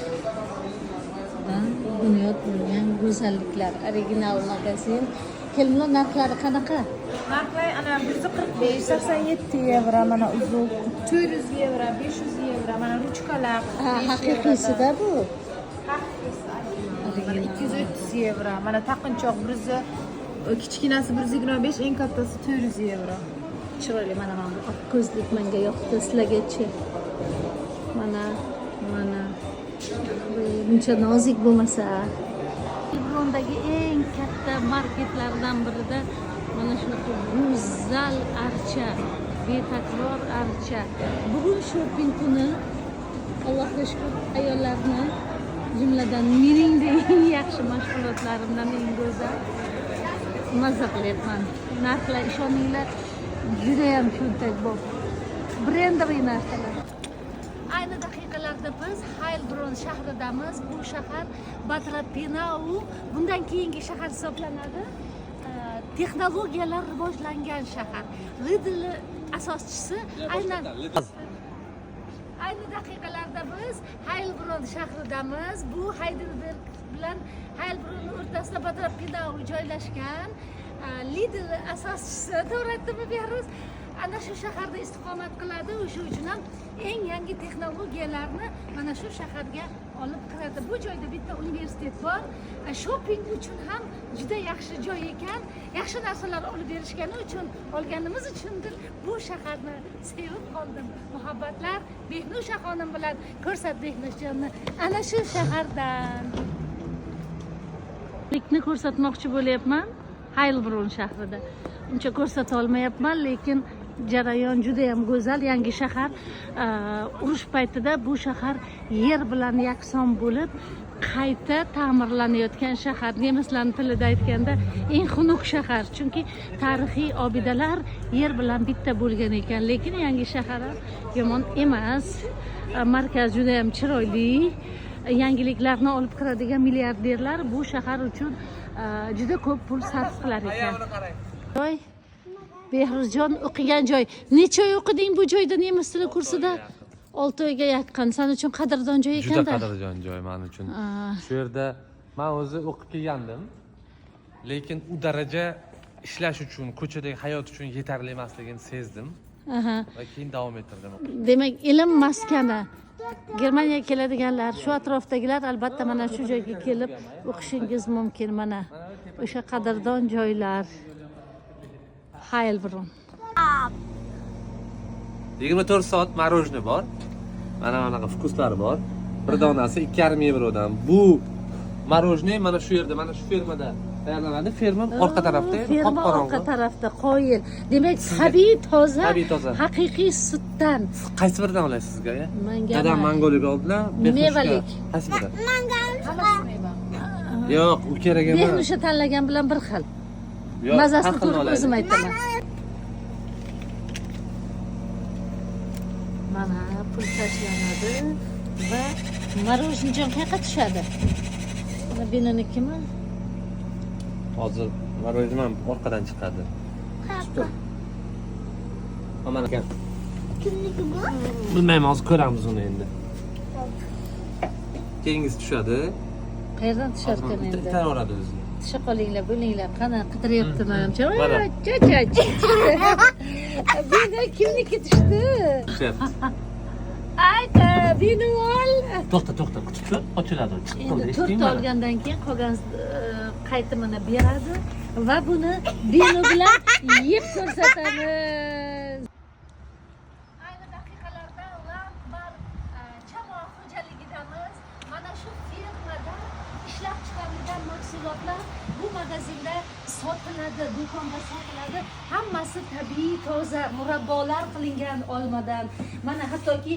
Speaker 1: Bunyod bo'lgan go'zalliklar. Original magazin. Kelmlar narxlari qanaqa?
Speaker 4: Narxlar ana 145, 87 yevro, mana uzuk 400 yevro, 500 yevro, mana ruchkalar.
Speaker 1: Haqiqiysida bu.
Speaker 4: Mana 230 yevro, mana taqinchoq 100, kichkinasi 125, eng kattasi 400 yevro.
Speaker 1: Chiroyli, mana bu oq ko'zlik menga yoqdi, sizlargachi. Mana buncha nozik bo'lmasa. Evrondagi eng katta marketlardan birida mana shunaqa go'zal archa, betakror archa. Bugun shopping kuni. Allohga shukr, ayollarni jumladan mening eng yaxshi mashg'ulotlarimdan eng go'zal. Mazza qilyapman. Narxlar ishoninglar, juda ham cho'ntakbop. Brendoviy narxlar. Ayni daqiqalarda biz Heilbronn shahridamiz. Bu shahar Badrapinau bundan keyingi shahar hisoblanadi. Texnologiyalar rivojlangan shahar. Lidl asoschisi ayni daqiqalarda biz Heilbronn shahridamiz. Bu Heidelberg bilan Heilbronn o'rtasida Badrapinau joylashgan. Lidl asoschisi to'g'ri beramiz. Ana shu shaharda istiqomat qiladi. O'sha uchun ham eng yangi texnologiyalarni mana shu shaharga olib kiradi. Bu joyda bitta universitet bor. Shopping uchun ham juda yaxshi joy ekan. Yaxshi narsalar olib berishgani uchun, olganimiz uchundir bu shaharni sevib qoldim. Muhabbatlar, Behnusha xonim bilan ko'rsat Behnusjonni ana shu shahardan. Likni ko'rsatmoqchi bo'lyapman Heilbronn shahrida. Uncha ko'rsata olmayapman, lekin jarayon juda ham go'zal. Yangi shahar urush paytida bu shahar yer bilan yakson bo'lib qayta ta'mirlanayotgan shahar. Nemislarning tilida aytganda eng xunuk shahar, chunki tarixiy obidalar yer bilan bitta bo'lgan ekan. Lekin yangi shahar yomon emas. Markaz juda ham chiroyli. Yangiliklarni olib kiradigan milliarderlar bu shahar uchun juda ko'p pul sarf qilar ekan. Joy Behruzjon o'qigan joy. Necha oy o'qiding bu joyda nemis tili kursida? 6 oyga yaqin. Sen uchun qadrdon joy ekanda.
Speaker 2: Juda qadrdon joy men uchun. Shu yerda men o'zi o'qib kelgandim. Lekin u daraja ishlash uchun, ko'chadagi hayot uchun yetarli emasligini sezdim. Va keyin davom ettirdim.
Speaker 1: Demak, ilm maskani. Germaniyaga keladiganlar, shu atrofdagilar albatta mana shu joyga kelib o'qishingiz mumkin. Mana o'sha qadrdon joylar. Heilbronn.
Speaker 2: 24 soat marojniy bor. Mana bunaqa vkuslar bor. Bir donasi 2,5 yevrodan. Bu marojniy mana shu yerda, mana shu fermada tayyorlanadi. Ferma orqa tarafda,
Speaker 1: ferma orqa
Speaker 2: qop-qorong'i.
Speaker 1: tarafda qoyil. Demak, tabiiy toza,
Speaker 2: Tabiiy toza.
Speaker 1: haqiqiy sutdan.
Speaker 2: Qaysi biridan olasiz sizga?
Speaker 1: Menga
Speaker 2: Dadam mangolib oldilar.
Speaker 1: Mevalik.
Speaker 2: Qaysi biri?
Speaker 4: Hammasi meva.
Speaker 2: Yo'q, u kerak emas.
Speaker 1: Behnusha tanlagan bilan bir xil.
Speaker 2: Yo'q,
Speaker 1: Mazasini
Speaker 2: har xilni
Speaker 1: ko'rib
Speaker 2: oladi.
Speaker 1: o'zim aytaman. Mana pul tashlanadi va marojinjon qayerga tushadi? Mana binonikimi?
Speaker 2: Hozir marojman orqadan chiqadi. Mana ekan.
Speaker 3: Kimniki bu?
Speaker 2: Bilmayman, hozir ko'ramiz uni endi. Keyingisi tushadi.
Speaker 1: Qayerdan tusharkan endi?
Speaker 2: Tayyorladi o'zi.
Speaker 1: Tisha qolinglar, bo'linglar. Qana qidiryapti manimcha.
Speaker 2: Mana.
Speaker 1: Bino kimniki tushdi?
Speaker 2: Tushyapti.
Speaker 1: Ayta, bino ol.
Speaker 2: To'xta, kutib tur, ochiladi.
Speaker 1: Endi to'rt olgandan keyin qolgan qaytimini beradi va buni bino bilan yeb ko'rsatamiz. Ayni daqiqalarda Lambar jamoa xo'jaligidamiz. Mana shu fermada ishlab chiqarilgan mahsulotlar bu magazinda sotiladi, do'konda sotiladi. Hammasi tabiiy, toza, murabbolar qilingan olmadan. Mana hattoki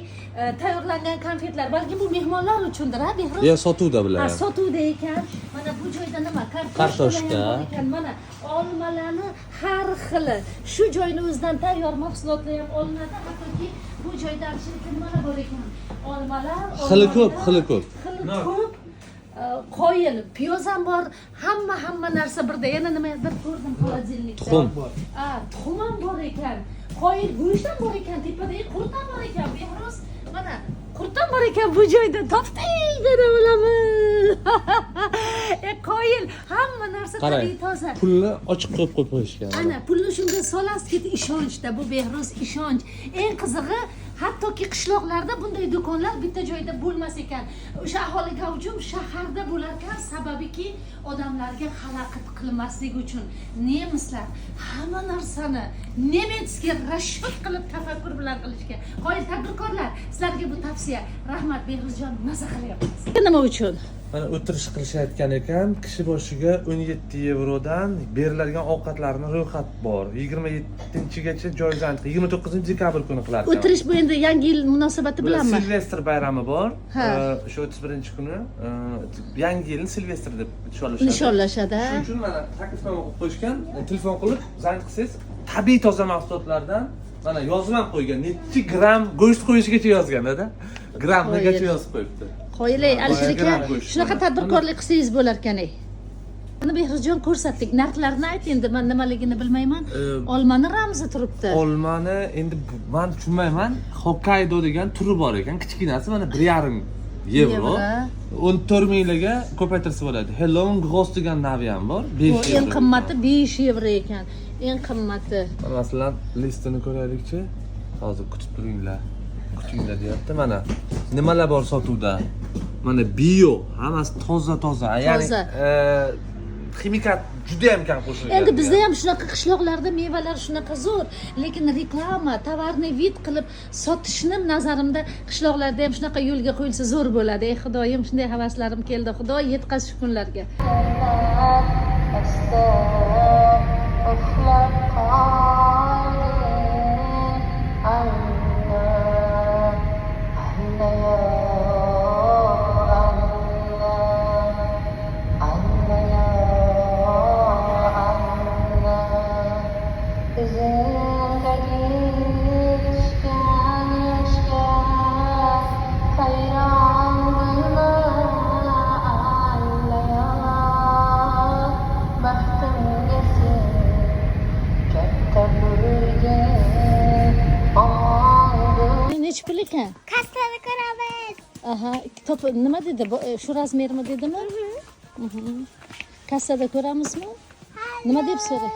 Speaker 1: tayyorlangan konfetlar, balki bu mehmonlar uchundir, ha, Behruz?
Speaker 2: Ya sotuvda
Speaker 1: Ha,
Speaker 2: bilan.
Speaker 1: sotuvda ekan. Mana bu joyda nima?
Speaker 2: Kartoshka.
Speaker 1: bor ekan. Mana olmalarni har xili. Shu joyni o'zidan tayyor mahsulotlar ham olinadi. Hattoki bu joyda nimalar bor ekan? Olmalar,
Speaker 2: Xili ko'p,
Speaker 1: olmalar,
Speaker 2: xili ko'p.
Speaker 1: Xili ko'p. Qoyil, piyoz ham bor, hamma narsa birda. Yana nimadir ko'rdim xolodilnikda.
Speaker 2: Tuxum.
Speaker 1: Tuxum ham bor ekan. Qoyil, go'sht ham bor ekan, tepada qurt ham bor ekan. Behruz, mana qurt ham bor ekan bu joyda. Topding deb olamiz. Qoyil, hamma narsa tabiiy toza.
Speaker 2: Pulni ochiq qo'yib qo'yishgan.
Speaker 1: Ana pulni shunga solasiz, ishonchda. Bu Behruz ishonch. Eng qizig'i, hattoki qishloqlarda bunday do'konlar bitta joyda bo'lmas ekan. O'sha aholi gavjum shaharda bo'lar ekan, sababiki odamlarga xalaqit qilmaslik uchun nemislar hamma narsani Nemetsga rashk qilib tafakkur bilan qilishgan. Qoyil tadbirkorlar, sizlarga bu tavsiya. Rahmat Behruzjon, maza qilyapsiz. Nima uchun?
Speaker 2: Mana o'tirish qilishayotgan ekan, kishi boshiga 17 yevrodan beriladigan ovqatlarning ro'yxat bor. 27-gacha joydan 29 dekabr kuni qilar ekan.
Speaker 1: O'tirish bu endi yangi yil munosabati bilanmi?
Speaker 2: Silvestr bayrami bor.
Speaker 1: Ha.
Speaker 2: O'sha 31-kuni yangi yilni Silvestr deb nishonlashadi.
Speaker 1: Nishonlashadi.
Speaker 2: Shuning uchun mana taklifnoma qilib qo'yishgan. Telefon qilib zang qilsangiz, tabiiy toza mahsulotlardan mana yozib ham qo'ygan. Necha gram go'sht qo'yishigacha yozgan-da. Gramgacha yozib qo'yibdi.
Speaker 1: Qo'yilay, Alisher aka,
Speaker 2: Gram go'sht.
Speaker 1: shunaqa tadbirkorlik qilsangiz bo'lar ekan. Buni Behruzjon ko'rsatdik. Narxlarni ayt endi, men nimaligini bilmayman. Olmani ramzi turibdi.
Speaker 2: Olmani endi men tushunmayman. Hokkaido degan turi bor ekan, kichkinasi mana 1,5 yevro. 14 minglarga ko'paytirsa bo'ladi. Helong Ghost degan navi ham bor. 5
Speaker 1: Bu
Speaker 2: yevro.
Speaker 1: eng qimmati 5 yevro ekan. Eng qimmati.
Speaker 2: Masalan, listini ko'raylikchi. Hozir kutib turinglar. Kutinglar deyapti. Mana nimalar bor sotuvda? Mana bio, hammasi toza. Ya'ni ximikat juda ham kam qo'shilgan.
Speaker 1: Endi bizda ham shunaqa qishloqlarda mevalar shunaqa zo'r, lekin reklama, tovarni vid qilib sotishni nazarimda qishloqlarda ham shunaqa yo'lga qo'yilsa zo'r bo'ladi. Ey Xudoyim, shunday havaslarim keldi. Xudo yetkazsin shu kunlarga. Necha pul ekan?
Speaker 3: Kassada ko'ramiz.
Speaker 1: Aha, top nima dedi? Shu razmermi dedimi? Kassada ko'ramizmi? Nima deb so'ra?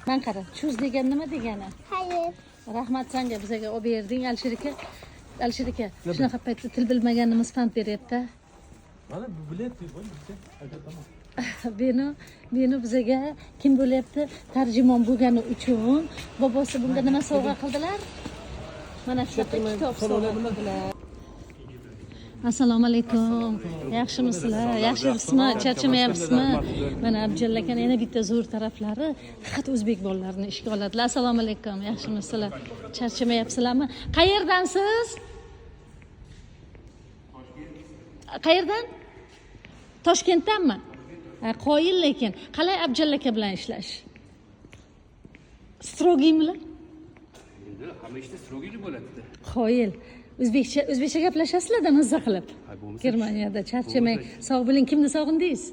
Speaker 1: Men qara, chuz degan nima degani?
Speaker 3: Hayır.
Speaker 1: Rahmat senga bizga olib berding, Alisher aka. Alisher aka, shunaqa paytda til bilmaganimiz pand beryapti.
Speaker 2: Mana bu bilet bo'ldi.
Speaker 1: Beni bizga kim bo'lyapti? Tarjimon bo'lgani uchun bobosi bunga nima sovg'a qildilar? Mana shunaqa kitob sovg'a qildilar. Assalomu alaykum. Yaxshimisizlar? Yaxshimisizmi? Charchamayapsizmi? Mana Abjall akani yana bitta zo'r taraflari faqat o'zbek bolalarini ishga oladilar. Assalomu alaykum. Yaxshimisizlar? Charchamayapsizlarmi? Qayerdansiz? Qayerdan? Toshkentdanmi? Qoyil lekin. Qalay Abjall aka bilan ishlash? Strogiymilar?
Speaker 6: Hamma ishda strogiylik bo'ladi-da.
Speaker 1: Qoyil. O'zbekcha gaplashasizlar-da mazza qilib. Germaniyada charchamay. Sog' bo'ling. Kimni sog'indingiz?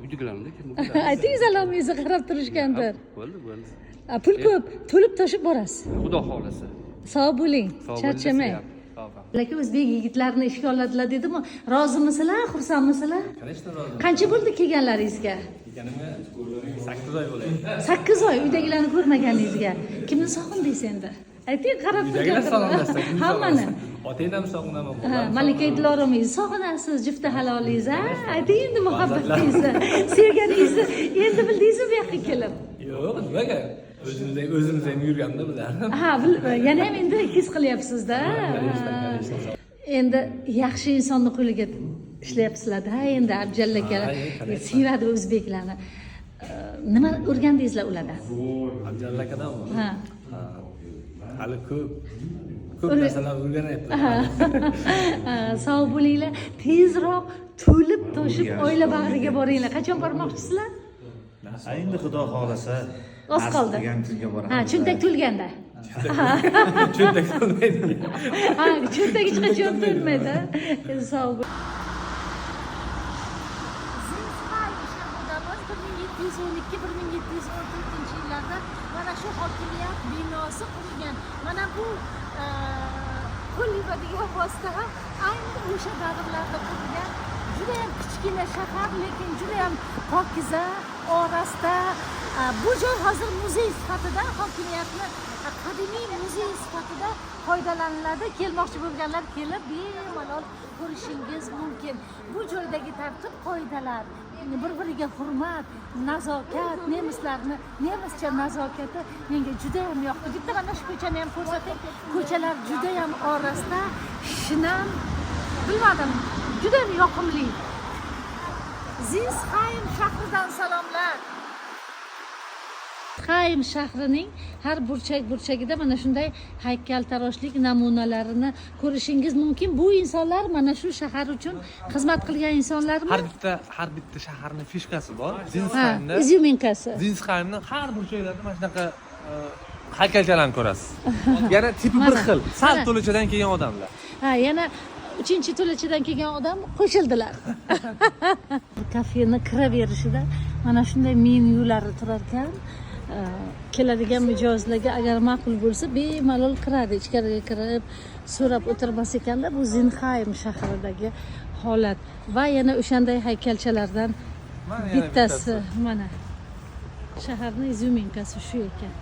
Speaker 6: Uydagilarni kimni
Speaker 1: Ayting salomingizni qarab turishgandir.
Speaker 6: Bo'ldi.
Speaker 1: Pul ko'p, to'lib toshib borasiz.
Speaker 6: Xudo xolasa.
Speaker 1: Sog' bo'ling, charchamay.
Speaker 6: Sog'
Speaker 1: Lekin o'zbek yigitlarini ishga oladilar dedimi? Rozimisizlar, xursandmisizlar?
Speaker 6: Конечно, rozi.
Speaker 1: Qancha bo'ldi kelganlaringizga?
Speaker 6: Kelganimga 8 oy bo'ldi.
Speaker 1: 8 oy uydagilarni ko'rmaganingizga. Kimni sog'indingiz endi? Ayting, qarab turgandir. Hammani.
Speaker 6: Otangdan sog'inaman.
Speaker 1: Malika Diloramingizni sog'inasiz, jufti halolingiz, ayting endi muhabbatingizni, sevganingizni endi bildingizmi bu yoqqa kelib?
Speaker 6: Yo'q, nimaga? O'zimizdan yurganda bular.
Speaker 1: Yana ham endi his qilyapsiz-da. Endi yaxshi insonni qo'liga ishlayapsizlar-da. Endi Abjall aka sevadi o'zbeklarni. Nima o'rgandingizlar ulardan?
Speaker 6: Abjall akadanmi?
Speaker 1: Ha.
Speaker 6: Hali ko'p narsalar o'rganyapti.
Speaker 1: Sog' bo'linglar, tezroq to'lib toshib oila bag'riga boringlar. Qachon bormoqchisizlar?
Speaker 7: Endi Xudo xolasa
Speaker 1: Oz qoldi.
Speaker 7: Sizga boramiz.
Speaker 1: Cho'ntak to'lganda.
Speaker 6: Cho'ntak to'lmaydi.
Speaker 1: Cho'ntak hech qachon to'lmaydi. Sog' bo'ling. 1712-1714 yillarda mana shu hokimiyat binosi qurilgan. Mana bu pul yig'adigan vosita ham ayni o'sha davrlarda qurilgan. Juda ham kichkina shahar, lekin juda ham pokiza, orasida. Bu joy hozir muzey sifatida hokimiyatni qadimiy muzey sifatida foydalaniladi. Kelmoqchi bo'lganlar kelib bemalol ko'rishingiz mumkin. Bu joydagi tartib qoidalar, bir-biriga hurmat, nazokat, nemischa nazokati menga juda ham yoqdi. Bitta mana shu ko'chani ham ko'rsatay. Ko'chalar juda ham orasida, shinam, bilmadim, juda ham yoqimli. Zinsheim shahridan salomlar. Zinsheim shahrining har burchagida mana shunday haykaltaroshlik namunalarini ko'rishingiz mumkin. Bu insonlar mana shu shahar uchun xizmat qilgan insonlarmi?
Speaker 2: Har bitta shaharning fishkasi bor. Zinsheimda.
Speaker 1: Izyuminkasi.
Speaker 2: Zinsheimni har burchaklarida mana shunaqa haykalchalarni ko'rasiz. Yana tipi bir xil. Sal to'lachadan kelgan odamlar.
Speaker 1: Yana 3-to'lachadan kelgan odam qo'shildilar. Kafeni kiraverishida mana shunday menyulari turar ekan. Keladigan mijozlarga agar ma'qul bo'lsa bemalol kiradi, ichkariga kirib so'rab o'tirmas ekanlar. Bu Zinsheim shahridagi holat va yana o'shanday haykalchalardan bittasi. Mana shaharning izyuminkasi shu ekan.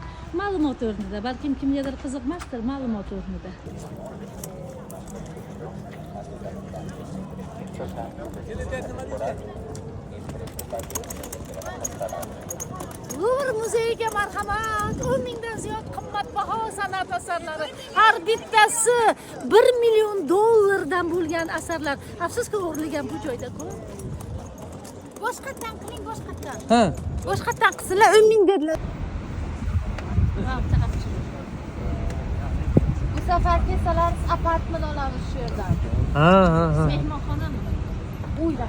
Speaker 1: Ma'lumot o'rnida, balkim kimgadir qiziqmasdir, ma'lumot o'rnida. Luvr muzeyiga marhamat. 10 mingdan ziyod qimmatbaho san'at asarlari. Har bittasi 1 million dollardan bo'lgan asarlar. Afsuski o'g'irlagan bu joyda-ku. Boshqatdan qiling, boshqatdan. Boshqatdan qilsalar 10 ming dedilar.
Speaker 4: Bu safar kelsalar apartman olamiz shu yerdan.
Speaker 1: Mehmonxonami?
Speaker 4: Uyda.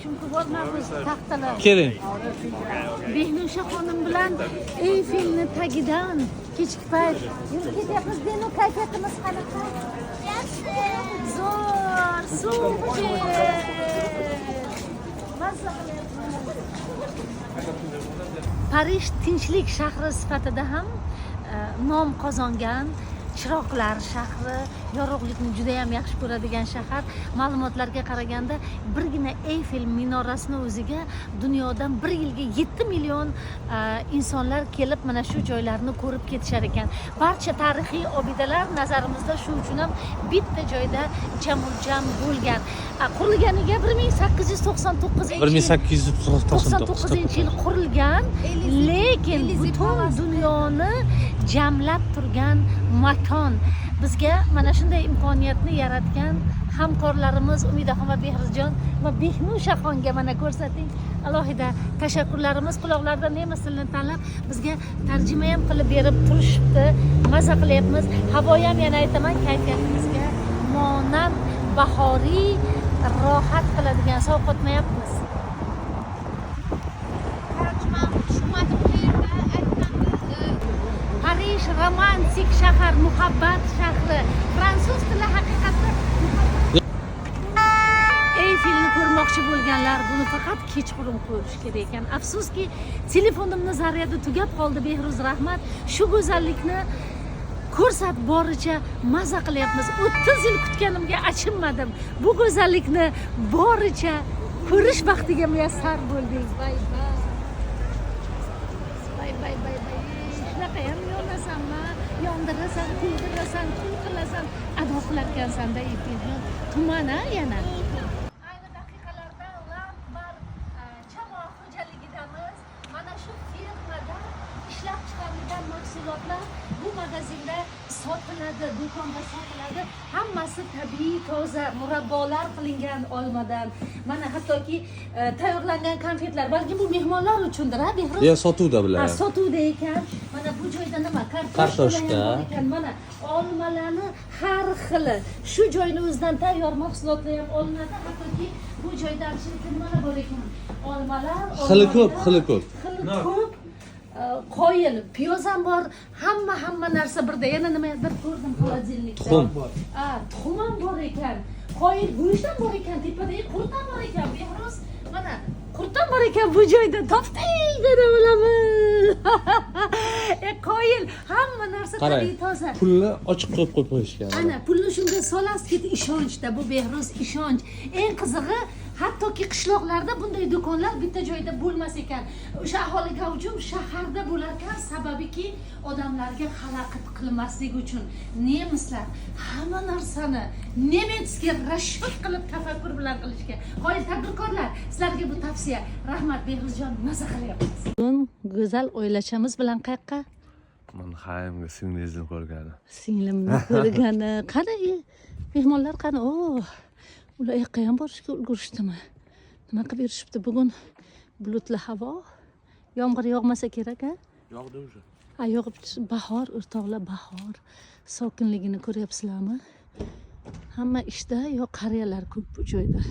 Speaker 1: Chunki bo'lmaymiz taxtalar.
Speaker 2: Keling.
Speaker 1: Behnusha xonim bilan Eyfelni tagidan kechki payt yurib ketyapmiz. Beno kayfiyatimiz qanaqa?
Speaker 3: Yaxshi.
Speaker 1: Zo'r, super. Mazza qilyapmiz. Parij tinchlik shahri sifatida ham nom qozongan. chiroqlar shahri, yorug'likni juda ham yaxshi ko'radigan shahar. Ma'lumotlarga qaraganda birgina Eyfel minorasini o'ziga dunyodan bir yilga 7 million insonlar kelib mana shu joylarni ko'rib ketishar ekan. Barcha tarixiy obidalar nazarimizda shu uchun ham bitta joyda jam bo'lgan. Qurilganiga 1899-yil qurilgan, lekin butun dunyoni jamlab turgan makon. Bizga mana shunday imkoniyatni yaratgan hamkorlarimiz Umidaxon va Behruzjon va Behnushaxonga mana ko'rsating. Alohida tashakkurlarimiz. Quloqlarda nemis tilini tanlab bizga tarjima ham qilib berib turishibdi. Maza qilyapmiz. Havo ham yana aytaman, kayfiyatimizga monand bahoriy rohat qiladigan sovqotmayapmiz. Parij romantik shahar, muhabbat shahri. Fransuz tili haqiqatda Eyfelni ko'rmoqchi bo'lganlar buni faqat kechqurun ko'rish kerak ekan. Afsuski, telefonimning zaryadi tugab qoldi. Behruz rahmat. Shu go'zallikni ko'rsat boricha maza qilyapmiz. 30 yil kutganimga achinmadim. Bu go'zallikni boricha ko'rish baxtiga muyassar bo'ldingiz. Bay bay. Shunaqa ham yonasanmi? Yondirasan, kuldirasan, kul qilasan, ado qilarkansan-da Eyfelni. Tumana yana. Ayni daqiqalarda Lambar jamoat xo'jaligidamiz. Mana shu firmada ishlab chiqarilgan mahsulotlar bu magazinda sotiladi, do'konda sotiladi. Hammasi tabiiy, toza, murabbolar qilingan olmadan. Mana hattoki tayyorlangan konfetlar, balki bu mehmonlar uchundir, ha, Behruz?
Speaker 2: Ya sotuvda bular.
Speaker 1: Ha, sotuvda ekan. Mana bu joyda nima?
Speaker 2: Kartoshka.
Speaker 1: Mana olmalarni har xili. Shu joyni o'zidan tayyor mahsulotlar ham olinadi. Hattoki bu joyda nimalar bor ekan? Olmalar,
Speaker 2: Xili ko'p.
Speaker 1: Xili ko'p. Qo'yil, piyoz ham bor, hamma narsa birda. Yana nimadir ko'rdim xolodilnikda.
Speaker 2: Tuxum.
Speaker 1: Tuxum ham bor ekan. Qo'yil, go'sht ham bor ekan, tepada qurt ham bor ekan. Behruz, mana qurt ham bor ekan bu joyda. Topding deb olaman. Qo'yil, hamma narsa tabiiy toza.
Speaker 2: Pulni ochiq qo'yib qo'yishgan.
Speaker 1: Ana, pulni shunga solasiz, ishonchda. Bu Behruz ishonch. Eng qizig'i, hattoki qishloqlarda bunday do'konlar bitta joyda bo'lmas ekan. O'sha aholi gavjum shaharda bo'larkan, sababiki odamlarga xalaqit qilmaslik uchun nemislar hamma narsani nemetskiy rashfat qilib tafakkur bilan qilishga. Qo'yil, tadbirkorlar, sizlarga bu tavsiya. Rahmat Behruzjon, maza qilyapmiz. Bugun go'zal oilachamiz bilan qayerqa?
Speaker 2: Manheimga singlingizni ko'rgani.
Speaker 1: Singlimni ko'rgani. Qani, mehmonlar qani? Ular yoqqa ham borishga ulgurishdimi? Nima qilib yurishibdi bugun? Bulutli havo. Yomg'ir yog'masa kerak, ha?
Speaker 2: Yog'di o'sha.
Speaker 1: Yog'ib bahor, o'rtoqlar, bahor. Sokinligini ko'ryapsizlarmi? Hamma ishda, yo qariyalar ko'p bu joyda.